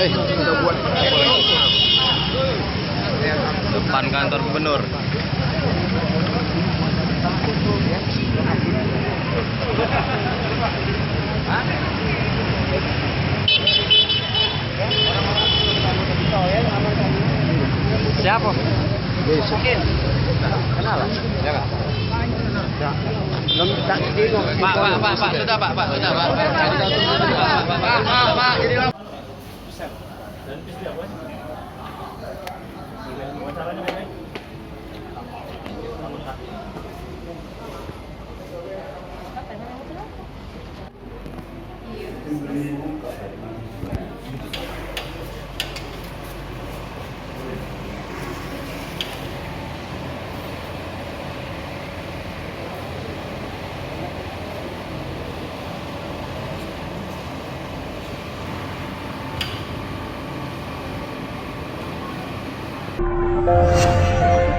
Kita buat Depan kantor gubernur. Siapa? Mungkin. Kenal lah. Ya kan? Ya. Belum tak bingung. Pak, sudah Pak. Pak, jadi Thank you.